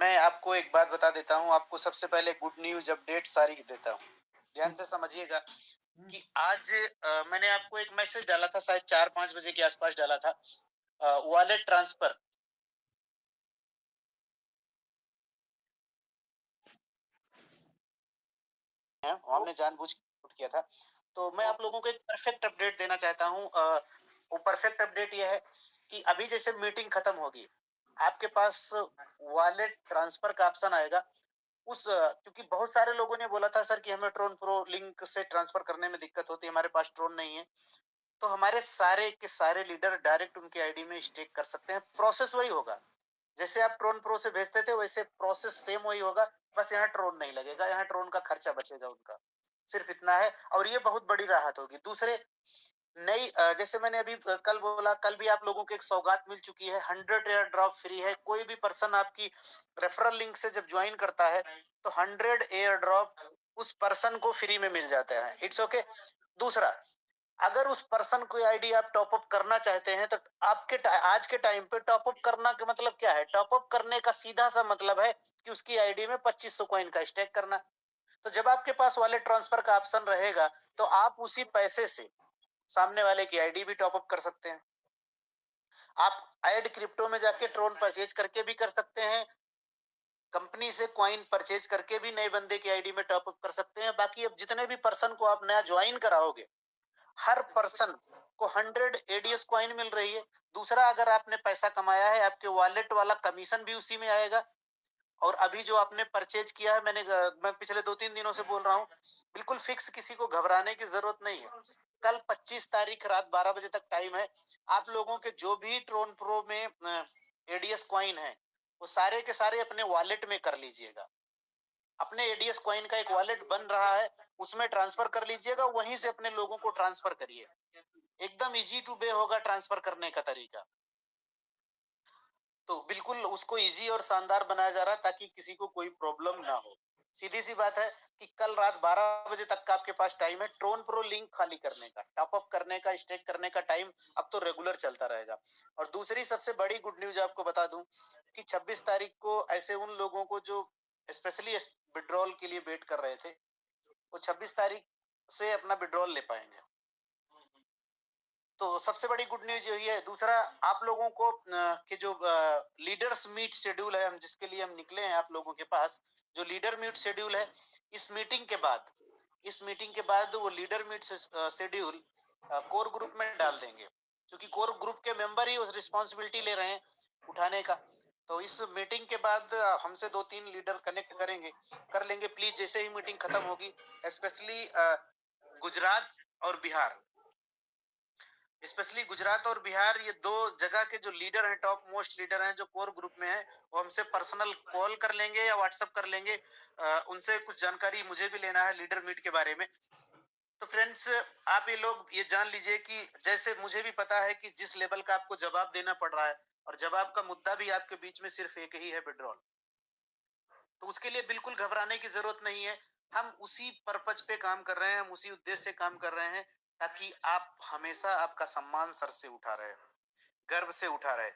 मैं आपको एक बात बता देता हूँ, आपको सबसे पहले गुड न्यूज़ अपडेट सारी देता हूँ। ध्यान से समझिएगा कि आज मैंने आपको एक मैसेज डाला था, शायद 4-5 बजे के आसपास डाला था। वॉलेट ट्रांसफर है, हमने जानबूझ के नोट किया था। तो मैं आप लोगों को एक परफेक्ट अपडेट देना चाहता हूँ। वो परफेक्ट अपडेट ये है कि अभी जैसे मीटिंग खत्म होगी, आपके पास वॉलेट ट्रांसफर का ऑप्शन आएगा। क्योंकि बहुत सारे लोगों ने बोला था सर कि हमें ट्रोन प्रो लिंक से ट्रांसफर करने में दिक्कत होती है, हमारे पास ट्रोन नहीं है। तो हमारे सारे के सारे लीडर डायरेक्ट उनके आईडी में स्टेक कर सकते हैं। प्रोसेस वही होगा, जैसे आप ट्रोन प्रो से भेजते थे वैसे प्रोसेस सेम वही होगा। बस यहाँ ट्रोन नहीं लगेगा, यहाँ ट्रोन का खर्चा बचेगा उनका, सिर्फ इतना है। और ये बहुत बड़ी राहत होगी। दूसरे नई जैसे मैंने अभी कल बोला, कल भी आप लोगों को एक सौगात मिल चुकी है। 100 एयर ड्रॉप फ्री है। कोई भी पर्सन आपकी रेफरल लिंक से जब ज्वाइन करता है तो 100 एयर ड्रॉप उस पर्सन को फ्री में मिल जाता है। It's okay. दूसरा, अगर उस पर्सन को आईडी आप टॉप अप करना चाहते हैं तो आपके आज के टाइम पे टॉप अप करना का मतलब क्या है? टॉप अप करने का सीधा सा मतलब है कि उसकी आईडी में 2500 कॉइन का स्टेक करना। तो जब आपके पास वॉलेट ट्रांसफर का ऑप्शन रहेगा तो आप उसी पैसे से सामने वाले की आईडी भी टॉप अप कर सकते हैं। आप ऐड क्रिप्टो में जाके ट्रोन परचेज करके भी कर सकते हैं। कंपनी से कॉइन परचेज करके भी नए बंदे की आईडी में टॉप अप कर सकते हैं। बाकी अब जितने भी पर्सन को आप नया ज्वाइन कराओगे, हर पर्सन को 100 एडीएस कॉइन मिल रही है। दूसरा, अगर आपने पैसा कमाया है, आपके वॉलेट वाला कमीशन भी उसी में आएगा। और अभी जो आपने परचेज किया है, मैं पिछले 2-3 दिनों से बोल रहा हूँ, बिल्कुल फिक्स, किसी को घबराने की जरूरत नहीं है। कल 25 तारीख रात 12 बजे तक टाइम है। आप लोगों के जो भी ट्रोन प्रो में एडीएस कॉइन है, वो सारे के सारे अपने वॉलेट में कर लीजिएगा। अपने एडीएस कॉइन का एक वॉलेट बन रहा है, उसमें ट्रांसफर कर लीजिएगा। वहीं से अपने लोगों को ट्रांसफर करिए। एकदम इजी टू बे होगा ट्रांसफर करने का तरीका। तो बिल्कुल उसको इजी और शानदार बनाया जा रहा है ताकि किसी को कोई प्रॉब्लम ना हो। सीधी सी बात है कि कल रात 12 बजे तक का आपके पास टाइम है ट्रोन प्रो लिंक खाली करने का, टॉप अप करने का, स्टेक करने का। टाइम अब तो रेगुलर चलता रहेगा। और दूसरी सबसे बड़ी गुड न्यूज आपको बता दूं कि 26 तारीख को ऐसे उन लोगों को जो स्पेशली विड्रॉल के लिए वेट कर रहे थे, वो 26 तारीख से अपना विड्रॉल ले पाएंगे। तो सबसे बड़ी गुड न्यूज यही है। दूसरा, आप लोगों को कि जो लीडर्स मीट शेड्यूल है, हम जिसके लिए हम निकले हैं आप लोगों के पास, जो लीडर मीट शेड्यूल है, इस मीटिंग के बाद वो leader meet schedule core group में डाल देंगे, क्योंकि कोर ग्रुप के मेंबर ही उस रिस्पॉन्सिबिलिटी ले रहे हैं उठाने का। तो इस मीटिंग के बाद हमसे 2-3 लीडर कनेक्ट कर लेंगे प्लीज, जैसे ही मीटिंग खत्म होगी। स्पेशली गुजरात और बिहार, ये दो जगह के जो लीडर हैं, टॉप मोस्ट लीडर हैं जो कोर ग्रुप में हैं, वो हमसे पर्सनल कॉल कर लेंगे या व्हाट्सएप कर लेंगे। उनसे कुछ जानकारी मुझे भी लेना है लीडर मीट के बारे में। तो फ्रेंड्स, आप ये लोग ये जान लीजिए कि जैसे मुझे भी पता है कि जिस लेवल का आपको जवाब देना पड़ रहा है, और जवाब का मुद्दा भी आपके बीच में सिर्फ एक ही है, विड्रॉल। तो उसके लिए बिल्कुल घबराने की जरूरत नहीं है। हम उसी पर्पज पे काम कर रहे हैं, हम उसी उद्देश्य से काम कर रहे हैं, ताकि आप हमेशा आपका सम्मान सर से उठा रहे, गर्व से उठा रहे।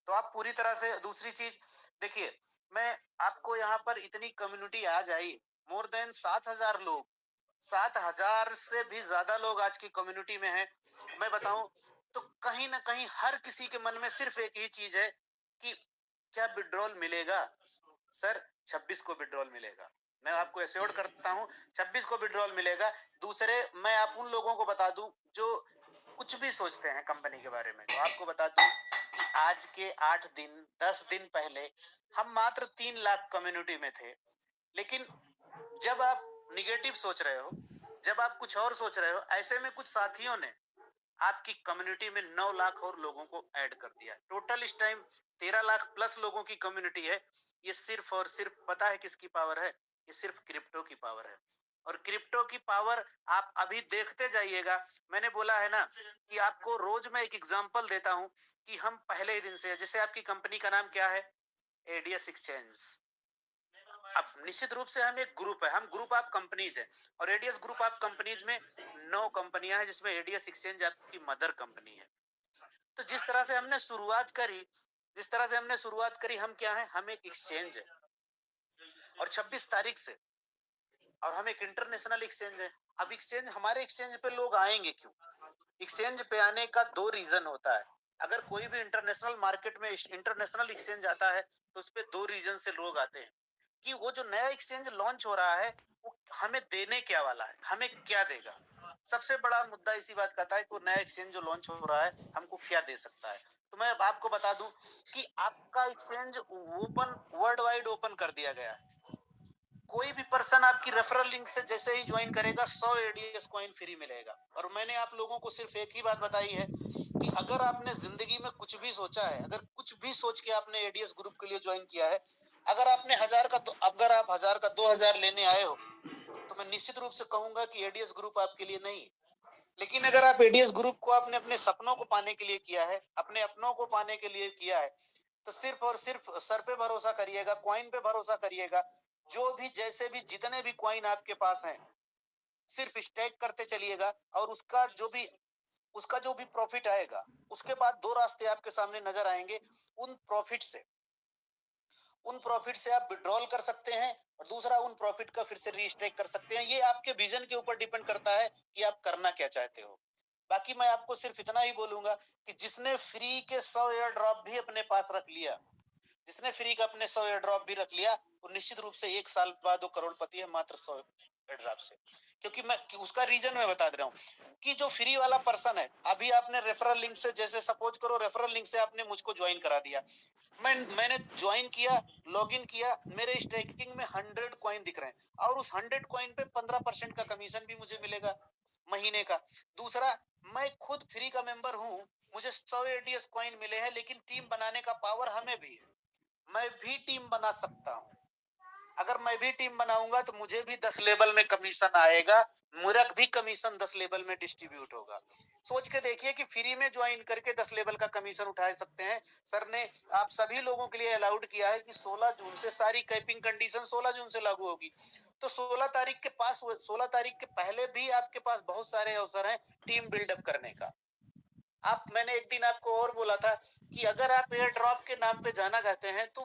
तो आप पूरी तरह से, दूसरी चीज देखिए, मैं आपको यहाँ पर इतनी कम्युनिटी आज आई, मोर देन 7,000 लोग, 7,000 से भी ज्यादा लोग आज की कम्युनिटी में हैं। मैं बताऊं तो कहीं ना कहीं हर किसी के मन में सिर्फ एक ही चीज है कि क्या विड्रॉल मिलेगा सर? 26 को विड्रॉल मिलेगा। मैं आपको एश्योर करता हूं 26 को विड्रॉल मिलेगा। दूसरे, मैं आप उन लोगों को बता दूं जो कुछ भी सोचते हैं कंपनी के बारे में, तो आपको बता दूं कि आज के 8 दिन 10 दिन पहले हम मात्र 3 लाख कम्युनिटी में थे। लेकिन जब आप निगेटिव सोच रहे हो, जब आप कुछ और सोच रहे हो, ऐसे में कुछ साथियों ने आपकी कम्युनिटी में 9 लाख और लोगों को ऐड कर दिया। टोटल इस टाइम 13 लाख प्लस लोगों की कम्युनिटी है। ये सिर्फ और सिर्फ पता है किसकी पावर है? ये सिर्फ क्रिप्टो की पावर है। और क्रिप्टो की पावर आप अभी देखते जाइएगा। मैंने बोला है ना कि आपको रोज मैं एक एग्जांपल देता हूं कि हम पहले ही दिन से, जैसे आपकी कंपनी का नाम क्या है? ADS exchange. अब निश्चित रूप से हम एक ग्रुप है, हम ग्रुप ऑफ कंपनीज है। और एडीएस ग्रुप ऑफ कंपनीज में 9 कंपनियां हैं, जिसमें एडीएस एक्सचेंज आपकी मदर कंपनी है। तो जिस तरह से हमने शुरुआत करी, हम क्या है? हम एक एक्सचेंज है। और 26 तारीख से, और हम एक इंटरनेशनल एक्सचेंज है। अब एक्सचेंज, हमारे एक्सचेंज पे लोग आएंगे क्यों? एक्सचेंज पे आने का दो रीजन होता है। अगर कोई भी इंटरनेशनल मार्केट में इंटरनेशनल एक्सचेंज आता है तो उस पे दो रीजन से लोग आते हैं कि वो जो नया एक्सचेंज लॉन्च हो रहा है वो हमें देने क्या वाला है, हमें क्या देगा। सबसे बड़ा मुद्दा इसी बात का था कि वो नया एक्सचेंज जो लॉन्च हो रहा है हमको क्या दे सकता है। तो मैं अब आपको बता दूं कि आपका exchange open, world wide open कर दिया गया है। कोई भी पर्सन आपकी रेफरल लिंक से जैसे ही ज्वाइन करेगा 100 एडीएस कॉइन फ्री मिलेगा। और मैंने आप लोगों को सिर्फ एक ही बात बताई है कि अगर आपने जिंदगी में कुछ भी सोचा है, अगर कुछ भी सोच के आपने एडीएस ग्रुप के लिए ज्वाइन किया है, अगर आपने अगर आप 1000 का 2000 लेने आए हो तो मैं निश्चित रूप से कहूंगा कि एडीएस ग्रुप आपके लिए नहीं है। लेकिन अगर आप एडीएस ग्रुप को आपने अपने सपनों को पाने के लिए किया है, अपने अपनों को पाने के लिए किया है, तो सिर्फ और सिर्फ सर पे भरोसा करिएगा, कॉइन पे भरोसा करिएगा। जो भी, जैसे भी, जितने भी कॉइन आपके पास हैं, सिर्फ स्टेक करते चलिएगा और उसका जो भी प्रॉफिट आएगा, उसके बाद दो रास्ते आपके सामने नजर आएंगे। उन प्रॉफिट से आप विड्रॉल कर सकते हैं और दूसरा उन प्रॉफिट का फिर से रीस्टेक कर सकते हैं। ये आपके विजन के ऊपर डिपेंड करता है कि आप करना क्या चाहते हो। बाकी मैं आपको सिर्फ इतना ही बोलूंगा कि जिसने फ्री के 100 एयर ड्रॉप भी अपने पास रख लिया, जिसने फ्री का अपने 100 एयर ड्रॉप भी रख लिया, वो निश्चित रूप से 1 साल बाद वो करोड़पति है, मात्र 100 एयर ड्रॉप से। क्योंकि उसका रीजन मैं बता दे रहा हूँ कि जो फ्री वाला पर्सन है, अभी आपने रेफरल लिंक से, जैसे सपोज करो रेफरल लिंक से आपने मुझको ज्वाइन करा दिया, मैंने ज्वाइन किया, लॉगिन किया, मेरे स्टेकिंग में 100 कॉइन दिख रहे हैं और उस 100 कॉइन पे 15% का कमीशन भी मुझे मिलेगा महीने का। दूसरा, मैं खुद फ्री का मेंबर हूँ, मुझे 100 एडीएस कॉइन मिले हैं, लेकिन टीम बनाने का पावर हमें भी है, मैं भी टीम बना सकता हूँ। अगर मैं भी टीम बनाऊंगा तो मुझे भी 10 लेवल में कमीशन आएगा, मेरा भी कमीशन 10 लेवल में डिस्ट्रीब्यूट होगा। सोच के देखिए कि फ्री में ज्वाइन करके 10 लेवल का कमीशन उठा सकते हैं। सर ने आप सभी लोगों के लिए अलाउड किया है कि 16 जून से सारी कैपिंग कंडीशन 16 जून से लागू होगी। तो 16 तारीख के पहले भी आपके पास बहुत सारे अवसर हैं टीम बिल्डअप करने का। मैंने एक दिन आपको और बोला था कि अगर आप एयर ड्रॉप के नाम पे जाना चाहते हैं तो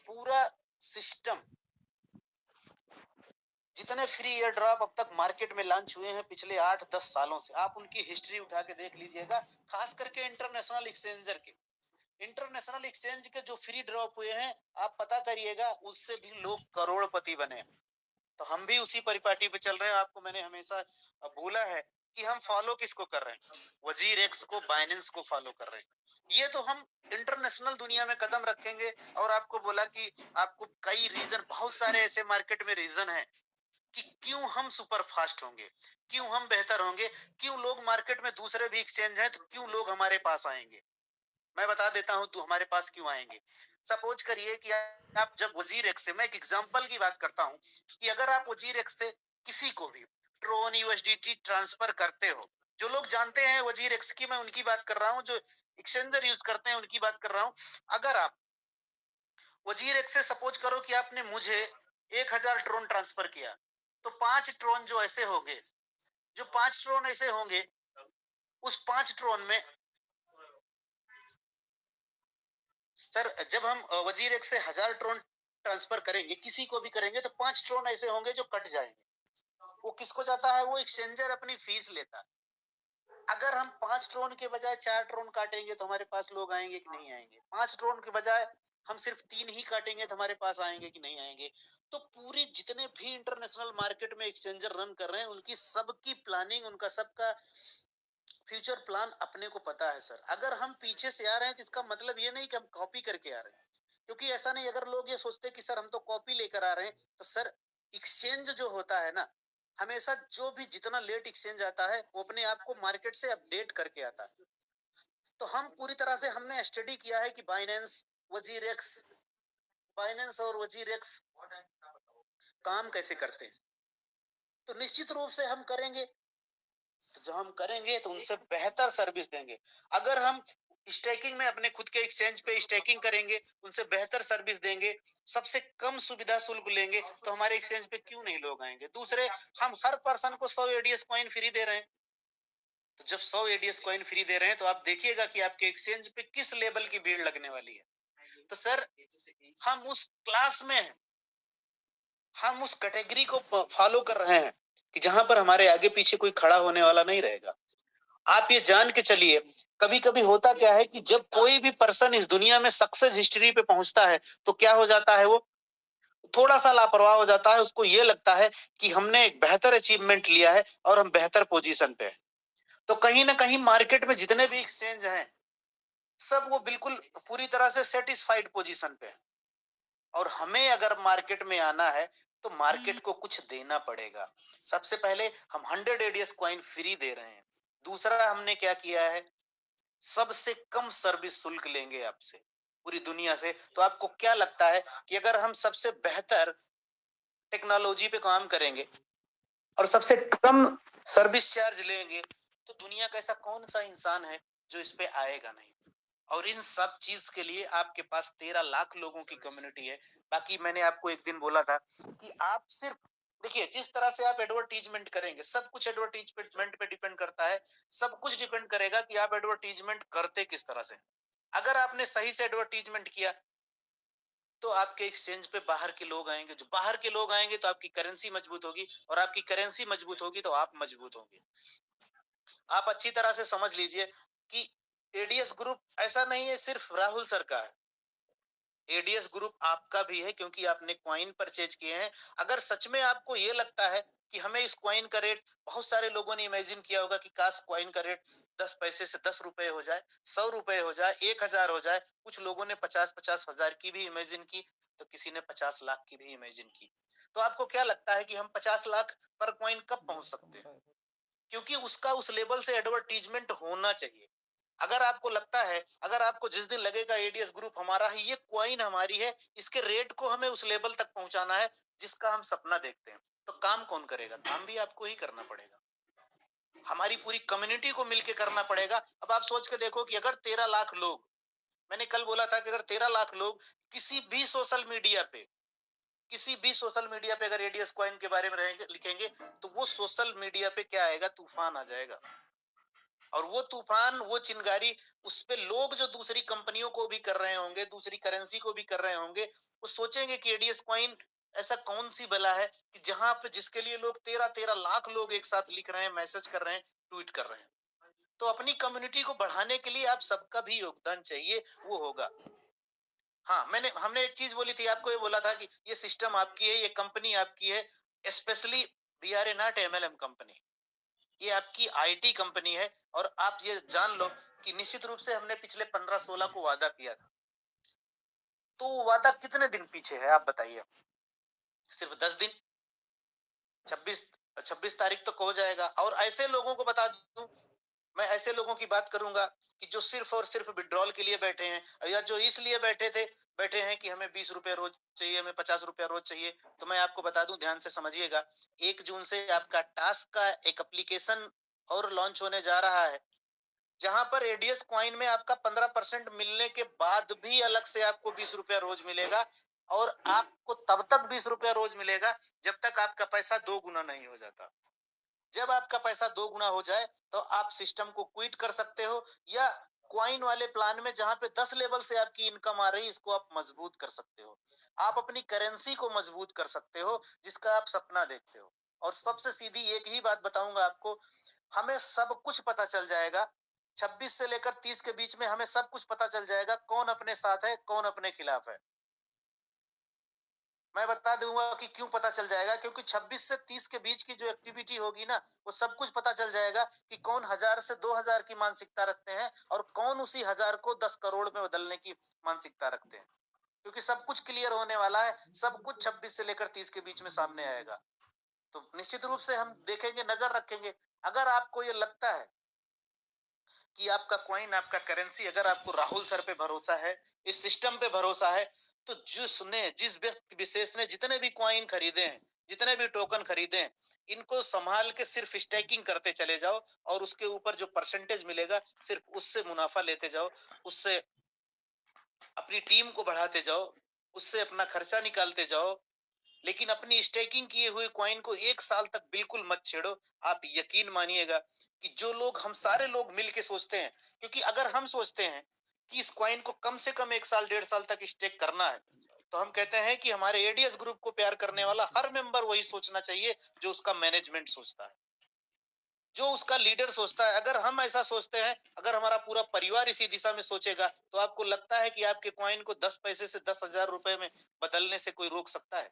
पूरा सिस्टम, जितने फ्री एयर ड्रॉप अब तक मार्केट में लॉन्च हुए हैं पिछले 8-10 सालों से, आप उनकी हिस्ट्री उठा के देख लीजिएगा। खास करके इंटरनेशनल एक्सचेंज के जो फ्री ड्रॉप हुए हैं, आप पता करिएगा, उससे भी लोग करोड़पति बने। तो हम भी उसी परिपाटी पे चल रहे हैं। आपको मैंने हमेशा बोला है कि हम फॉलो किसको कर रहे हैं, वजीर एक्स को, बाइनेंस को फॉलो कर रहे हैं। ये तो हम इंटरनेशनल दुनिया में कदम रखेंगे। और आपको बोला कि आपको कई रीजन, बहुत सारे ऐसे मार्केट में रीजन है कि क्यों हम सुपर फास्ट होंगे, क्यों हम बेहतर होंगे, क्यों लोग मार्केट में, दूसरे भी एक्सचेंज है तो क्यों लोग हमारे पास आएंगे। मैं बता देता हूं तू हमारे पास क्यों आएंगे। सपोज करिए कि आप जब वजीर एक्स से, मैं एक एग्जांपल की बात करता हूं कि अगर आप वजीर एक्स से किसी को भी ट्रोन यूएसडीटी ट्रांसफर करते हो, जो लोग जानते हैं वजीर एक्स की, मैं उनकी बात कर रहा हूं, जो एक्सचेंजर यूज करते हैं उनकी बात कर रहा हूं। अगर आप वजीर एक्स से सपोज करो कि आपने मुझे 1000 ट्रोन ट्रांसफर किया, तो 5 ट्रोन जो ऐसे होंगे, जो 5 ट्रोन ऐसे होंगे, उस 5 ट्रोन में, सर जब हम वजीर एक से 1000 ट्रोन ट्रांसफर करेंगे, किसी को भी करेंगे, तो 5 ट्रोन ऐसे होंगे जो कट जाएंगे। वो किसको जाता है? वो एक्सचेंजर अपनी फीस लेता है। अगर हम 5 ट्रोन के बजाय 4 ट्रोन काटेंगे तो हमारे पास लोग आएंगे कि नहीं आएंगे? 5 ट्रोन के बजाय हम सिर्फ 3 ही काटेंगे तो हमारे पास आएंगे कि नहीं आएंगे? तो पूरी जितने भी इंटरनेशनल मार्केट में एक्सचेंजर रन कर रहे हैं, उनकी सबकी प्लानिंग, उनका सबका फ्यूचर प्लान अपने को पता है सर। अगर हम पीछे से आ रहे हैं तो इसका मतलब ये नहीं कि हम कॉपी करके आ रहे हैं, क्योंकि ऐसा नहीं। अगर लोग ये सोचते कि सर हम तो कॉपी लेकर आ रहे हैं, तो सर एक्सचेंज जो होता है ना, हमेशा जो भी जितना लेट एक्सचेंज आता है वो अपने आप को मार्केट से अपडेट करके आता है। तो हम पूरी तरह से हमने स्टडी किया है कि वजीरेक्स बाइनेंस और वजीरेक्स काम कैसे करते हैं। तो निश्चित रूप से हम करेंगे, तो जो हम करेंगे तो उनसे बेहतर सर्विस देंगे। अगर हम स्टेकिंग में अपने खुद के एक्सचेंज पे स्टेकिंग करेंगे, उनसे बेहतर सर्विस देंगे, सबसे कम सुविधा शुल्क लेंगे, तो हमारे एक्सचेंज पे क्यों नहीं लोग आएंगे? दूसरे, हम हर पर्सन को 100 एडीएस कॉइन फ्री दे रहे हैं। तो जब 100 एडीएस कॉइन फ्री दे रहे हैं तो आप देखिएगा कि आपके एक्सचेंज पे किस लेवल की भीड़ लगने वाली है। तो सर हम उस क्लास में हैं हम उस कैटेगरी को फॉलो कर रहे हैं कि जहां पर हमारे आगे पीछे कोई खड़ा होने वाला नहीं रहेगा। आप ये जान के चलिए, कभी कभी होता क्या है कि जब कोई भी पर्सन इस दुनिया में सक्सेस हिस्ट्री पे पहुंचता है, तो क्या हो जाता है, वो थोड़ा सा लापरवाह हो जाता है। उसको ये लगता है कि हमने एक बेहतर अचीवमेंट लिया है और हम बेहतर पोजीशन पे हैं। तो कहीं ना कहीं मार्केट में जितने भी एक्सचेंज हैं, सब वो बिल्कुल पूरी तरह से सेटिस्फाइड पोजीशन पे है। और हमें अगर मार्केट में आना है, तो मार्केट को कुछ देना पड़ेगा। सबसे पहले हम 100 एडीएस कॉइन फ्री दे रहे हैं। दूसरा हमने क्या किया है, सबसे कम सर्विस शुल्क लेंगे आपसे पूरी दुनिया से। तो आपको क्या लगता है कि अगर हम सबसे बेहतर टेक्नोलॉजी पे काम करेंगे और सबसे कम सर्विस चार्ज लेंगे, तो दुनिया का ऐसा कौन सा इंसान है जो इस पे आएगा नहीं। और इन सब चीज के लिए आपके पास 13 लाख लोगों की कम्युनिटी है। बाकी मैंने आपको एक दिन बोला था कि आप सिर्फ देखिए, जिस तरह से आप एडवर्टीजमेंट करेंगे, सब कुछ एडवर्टीजमेंट पे डिपेंड करता है। सब कुछ डिपेंड करेगा कि आप एडवर्टीजमेंट करते किस तरह से। अगर आपने सही से एडवर्टीजमेंट किया, तो आपके एक्सचेंज पे बाहर के लोग आएंगे। जो बाहर के लोग आएंगे, तो आपकी करेंसी मजबूत होगी, और आपकी करेंसी मजबूत होगी तो आप मजबूत होंगे। आप अच्छी तरह से समझ लीजिए कि एडीएस ग्रुप ऐसा नहीं है सिर्फ राहुल सर का है। एडीएस ग्रुप आपका भी है, क्योंकि आपने क्वाइन परचेज किए हैं। अगर सच में आपको ये लगता है कि हमें इस क्वाइन का रेट, बहुत सारे लोगों ने इमेजिन किया होगा कि काश क्वाइन का रेट 10 पैसे से 10 रुपए हो जाए, 100 रुपए हो जाए, 1000 हो जाए। कुछ लोगों ने 50-50 हजार की भी इमेजिन की, तो किसी ने 50 लाख की भी इमेजिन की। तो आपको क्या लगता है कि हम 50 लाख पर क्वाइन कब पहुंच सकते हैं? क्योंकि उसका उस लेवल से एडवर्टीजमेंट होना चाहिए। अगर आपको लगता है, अगर आपको जिस दिन लगेगा एडीएस ग्रुप हमारा है, ये क्वाइन हमारी है, इसके रेट को हमें उस लेवल तक पहुंचाना है जिसका हम सपना देखते हैं, तो काम कौन करेगा? काम भी आपको ही करना पड़ेगा। हमारी पूरी कम्युनिटी को मिलकर करना पड़ेगा। अब आप सोच के देखो कि अगर 13 लाख लोग, मैंने कल बोला था कि अगर 13 लाख लोग किसी भी सोशल मीडिया पे, किसी भी सोशल मीडिया पे अगर एडीएस कॉइन के बारे में रहेंगे, लिखेंगे, तो वो सोशल मीडिया पे क्या आएगा, तूफान आ जाएगा। और वो तूफान, वो चिंगारी, उस पे लोग जो दूसरी कंपनियों को भी कर रहे होंगे, दूसरी करेंसी को भी कर रहे होंगे, वो सोचेंगे कि एडीएस कॉइन ऐसा कौन सी बला है कि जहां पे, जिसके लिए लोग 13-13 लाख लोग एक साथ लिख रहे हैं, मैसेज कर रहे हैं, ट्वीट कर रहे हैं। तो अपनी कम्युनिटी को बढ़ाने के लिए आप सबका भी योगदान चाहिए, वो होगा। हाँ, हमने एक चीज बोली थी आपको, ये बोला था कि ये सिस्टम आपकी है, ये कंपनी आपकी है। Specially we are a not MLM company, ये आपकी आईटी कंपनी है। और आप ये जान लो कि निश्चित रूप से हमने पिछले 15-16 को वादा किया था। तो वो वादा कितने दिन पीछे है, आप बताइए? सिर्फ 10 दिन। 26 26 तारीख तक हो जाएगा। और ऐसे लोगों को बता दूं, मैं ऐसे लोगों की बात करूंगा कि जो सिर्फ और सिर्फ विड्रॉल के लिए बैठे हैं, या जो इसलिए बैठे हैं कि हमें 20 रुपए रोज चाहिए, हमें 50 रुपया रोज चाहिए। तो मैं आपको बता दूं, ध्यान से समझिएगा, 1 जून से आपका टास्क का एक एप्लीकेशन और लॉन्च होने जा रहा है, जहां पर एडीएस क्वाइन में आपका 15% मिलने के बाद भी अलग से आपको 20 रुपया रोज मिलेगा। और आपको तब तक 20 रुपया रोज मिलेगा जब तक आपका पैसा 2 गुना नहीं हो जाता। जब आपका पैसा 2 गुना हो जाए, तो आप सिस्टम को क्विट कर सकते हो, या क्वाइन वाले प्लान में जहां पे 10 लेवल से आपकी इनकम आ रही है, इसको आप मजबूत कर सकते हो। आप अपनी करेंसी को मजबूत कर सकते हो, जिसका आप सपना देखते हो। और सबसे सीधी एक ही बात बताऊंगा आपको, हमें सब कुछ पता चल जाएगा। 26 से लेकर 30 के बीच में हमें सब कुछ पता चल जाएगा, कौन अपने साथ है, कौन अपने खिलाफ है। मैं बता दूंगा कि क्यों पता चल जाएगा, क्योंकि 26 से 30 के बीच की जो एक्टिविटी होगी ना, वो सब कुछ पता चल जाएगा कि कौन 1000 से 2000 की मानसिकता रखते हैं, और कौन उसी 1000 को 10 करोड़ में बदलने की मानसिकता रखते हैं। क्योंकि सब कुछ क्लियर होने वाला है, सब कुछ 26 से लेकर 30 के बीच में सामने आएगा। तो निश्चित रूप से हम देखेंगे, नजर रखेंगे। अगर आपको ये लगता है कि आपका कॉइन, आपका करेंसी, अगर आपको राहुल सर पे भरोसा है, इस सिस्टम पे भरोसा है, तो जिस व्यक्ति विशेष ने जितने भी कॉइन खरीदे हैं, जितने भी टोकन खरीदे हैं, इनको संभाल के सिर्फ स्टेकिंग करते चले जाओ। और उसके ऊपर जो परसेंटेज मिलेगा, सिर्फ उससे मुनाफा लेते जाओ, उससे अपनी टीम को बढ़ाते जाओ, उससे अपना खर्चा निकालते जाओ। लेकिन अपनी स्टेकिंग किए हुए कॉइन को 1 साल तक बिल्कुल मत छेड़ो। आप यकीन मानिएगा कि जो लोग, हम सारे लोग मिलके सोचते हैं, क्योंकि अगर हम सोचते हैं कि इस कॉइन को कम से कम 1 साल 1.5 साल तक स्टेक करना है, तो हम कहते हैं कि हमारे एडीएस ग्रुप को प्यार करने वाला हर मेंबर वही सोचना चाहिए जो उसका मैनेजमेंट सोचता है, जो उसका लीडर सोचता है। अगर हम ऐसा सोचते हैं, अगर हमारा पूरा परिवार इसी दिशा में सोचेगा, तो आपको लगता है कि आपके कॉइन को 10 पैसे से 10,000 रुपए में बदलने से कोई रोक सकता है?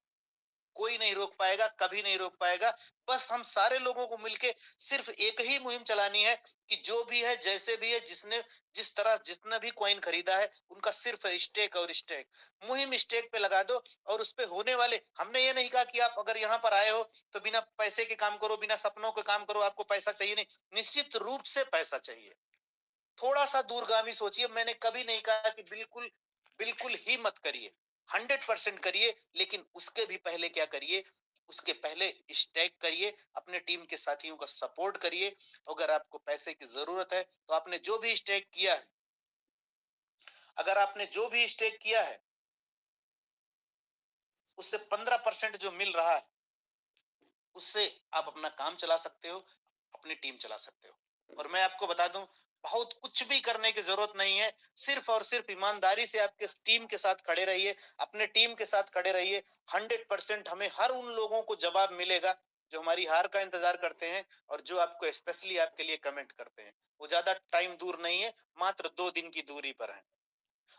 कोई नहीं रोक पाएगा, कभी नहीं रोक पाएगा। बस हम सारे लोगों को मिलके सिर्फ एक ही मुहिम चलानी है कि जो भी है, जैसे भी है, जिसने जिस तरह जितना भी कॉइन खरीदा है, उनका सिर्फ स्टेक और स्टेक मुहिम स्टेक पे लगा दो। और उस पे होने वाले, हमने ये नहीं कहा कि आप अगर यहाँ पर आए हो तो बिना पैसे के काम करो, बिना सपनों के काम करो, आपको पैसा चाहिए नहीं। निश्चित रूप से पैसा चाहिए। थोड़ा सा दूरगामी सोचिए। मैंने कभी नहीं कहा कि बिल्कुल बिल्कुल ही मत करिए, 100% करिए, लेकिन उसके भी पहले क्या करिए, उसके पहले स्टैक करिए, अपने टीम के साथियों का सपोर्ट करिए। अगर आपको पैसे की जरूरत है तो आपने जो भी स्टैक किया है, अगर आपने जो भी स्टैक किया है उससे 15% जो मिल रहा है, उससे आप अपना काम चला सकते हो, अपनी टीम चला सकते हो। और मैं आपको बता दूं, बहुत कुछ भी करने की जरूरत नहीं है। सिर्फ और सिर्फ ईमानदारी से आपके टीम के साथ खड़े रहिए, अपने टीम के साथ खड़े रहिए। 100% हमें हर उन लोगों को जवाब मिलेगा जो हमारी हार का इंतजार करते हैं और जो आपको स्पेशली आपके लिए कमेंट करते हैं। वो ज्यादा टाइम दूर नहीं है, मात्र 2 दिन की दूरी पर है।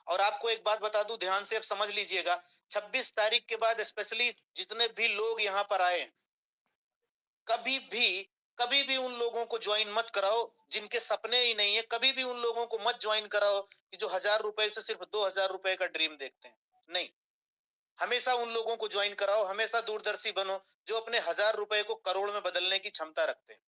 और आपको एक बात बता दूं, ध्यान से आप समझ लीजिएगा, 26 तारीख के बाद स्पेशली जितने भी लोग यहाँ पर आए हैं, कभी भी कभी भी उन लोगों को ज्वाइन मत कराओ जिनके सपने ही नहीं है। कभी भी उन लोगों को मत ज्वाइन कराओ कि जो 1,000 रुपए से सिर्फ 2,000 रुपए का ड्रीम देखते हैं। नहीं, हमेशा उन लोगों को ज्वाइन कराओ, हमेशा दूरदर्शी बनो जो अपने 1,000 रुपए को करोड़ में बदलने की क्षमता रखते हैं।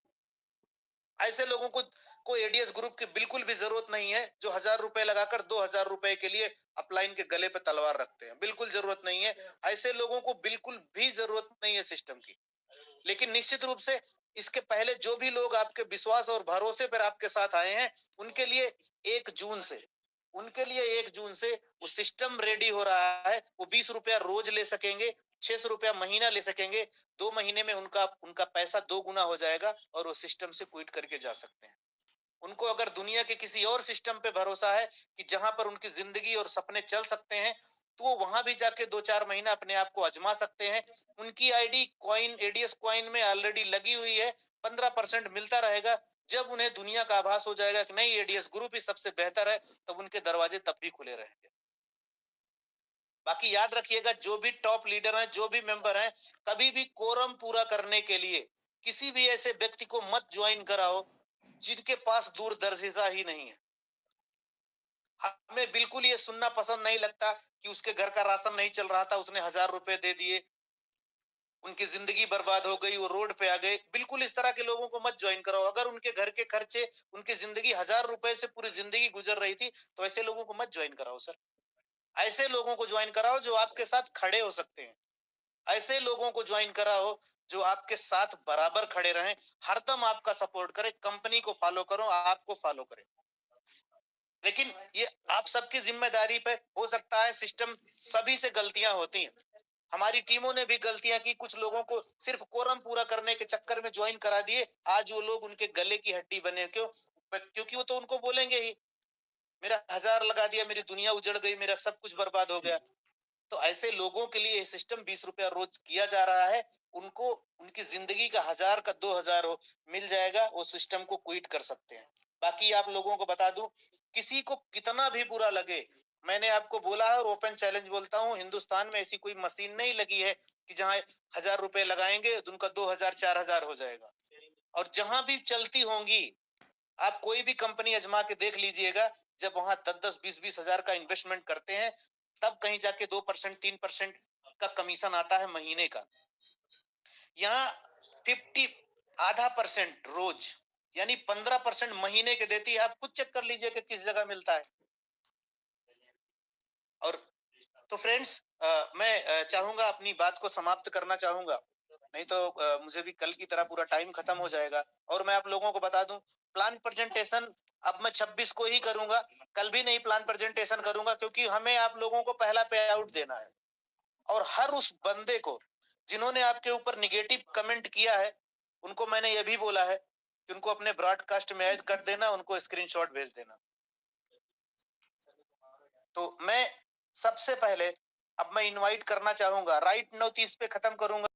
ऐसे लोगों को एडीएस ग्रुप की बिल्कुल भी जरूरत नहीं है जो 1,000 रुपए लगाकर 2,000 रुपए के लिए अपलाइन के गले पे तलवार रखते हैं। बिल्कुल जरूरत नहीं है। ऐसे लोगों को बिल्कुल भी जरूरत नहीं है सिस्टम की। लेकिन निश्चित रूप से इसके पहले जो भी लोग आपके विश्वास और भरोसे पर आपके साथ आए हैं, उनके लिए 1 जून से उनके लिए 1 जून से वो सिस्टम रेडी हो रहा है। वो 20 रुपया रोज ले सकेंगे, 600 रुपया महीना ले सकेंगे। 2 महीने में उनका उनका पैसा 2 गुना हो जाएगा और वो सिस्टम से क्विट करके जा सकते हैं। उनको अगर दुनिया के किसी और सिस्टम पे भरोसा है कि जहां पर उनकी जिंदगी और सपने चल सकते हैं, तो वो वहां भी जाके 2-4 महीना अपने आप को आजमा सकते हैं। उनकी आईडी कॉइन, एडीएस कॉइन में ऑलरेडी लगी हुई है। 15% मिलता रहेगा। जब उन्हें दुनिया का आभास हो जाएगा कि नहीं, एडीएस ग्रुप ही सबसे बेहतर है, तब उनके दरवाजे तब भी खुले रहेंगे। बाकी याद रखिएगा, जो भी टॉप लीडर हैं, जो भी मेंबर हैं, कभी भी कोरम पूरा करने के लिए किसी भी ऐसे व्यक्ति को मत ज्वाइन कराओ जिनके पास दूरदर्शिता ही नहीं है। हमें बिल्कुल ये सुनना पसंद नहीं लगता कि उसके घर का राशन नहीं चल रहा था, उसने 1,000 रुपए दे दिए, उनकी जिंदगी बर्बाद हो गई, वो रोड पे आ गए। बिल्कुल इस तरह के लोगों को मत ज्वाइन कराओ। अगर उनके घर के खर्चे, उनकी जिंदगी 1,000 रुपए से पूरी जिंदगी गुजर रही थी, तो ऐसे लोगों को मत ज्वाइन कराओ सर। ऐसे लोगों को ज्वाइन कराओ जो आपके साथ खड़े हो सकते हैं। ऐसे लोगों को ज्वाइन कराओ जो आपके साथ बराबर खड़े रहें, हरदम आपका सपोर्ट करें। कंपनी को फॉलो करो, आपको फॉलो करें। लेकिन ये आप सबकी जिम्मेदारी पे हो सकता है। सिस्टम, सभी से गलतियां होती हैं। हमारी टीमों ने भी गलतियां की। कुछ लोगों को सिर्फ कोरम पूरा करने के चक्कर में ज्वाइन करा दिए। आज वो लोग उनके गले की हड्डी बने। क्यों? क्योंकि वो तो उनको बोलेंगे ही, मेरा 1,000 लगा दिया, मेरी दुनिया उजड़ गई, मेरा सब कुछ बर्बाद हो गया। तो ऐसे लोगों के लिए सिस्टम 20 रुपया रोज किया जा रहा है। उनको उनकी जिंदगी का 1,000 का 2,000 हो मिल जाएगा, वो सिस्टम को क्विट कर सकते हैं। बाकी आप लोगों को बता दूं, किसी को कितना भी बुरा लगे, मैंने आपको बोला है और ओपन चैलेंज बोलता हूं, हिंदुस्तान में ऐसी कोई मशीन नहीं लगी है कि जहां 1,000 रुपए लगाएंगे तो उनका 2,000 4,000 हो जाएगा। और जहां भी चलती होंगी, आप कोई भी कंपनी आजमा के देख लीजिएगा, जब वहां 10-10 20-20 हजार का इन्वेस्टमेंट करते हैं, तब कहीं जाके 2% 3% का कमीशन आता है महीने का। यहाँ 50, ½ % रोज, यानी 15% महीने के देती है। आप खुद चेक कर लीजिए कि किस जगह मिलता है। और तो फ्रेंड्स, मैं चाहूंगा अपनी बात को समाप्त करना चाहूंगा, नहीं तो मुझे भी कल की तरह पूरा टाइम खत्म हो जाएगा। और मैं आप लोगों को बता दूं, प्लान प्रेजेंटेशन अब मैं 26 को ही करूंगा, कल भी नहीं प्लान प्रेजेंटेशन करूंगा, क्योंकि हमें आप लोगों को पहला पे आउट देना है। और हर उस बंदे को जिन्होंने आपके ऊपर निगेटिव कमेंट किया है, उनको मैंने ये भी बोला है कि उनको अपने ब्रॉडकास्ट में ऐड कर देना, उनको स्क्रीनशॉट भेज देना। तो मैं सबसे पहले अब मैं इनवाइट करना चाहूंगा, राइट नोटिस पे खत्म करूंगा।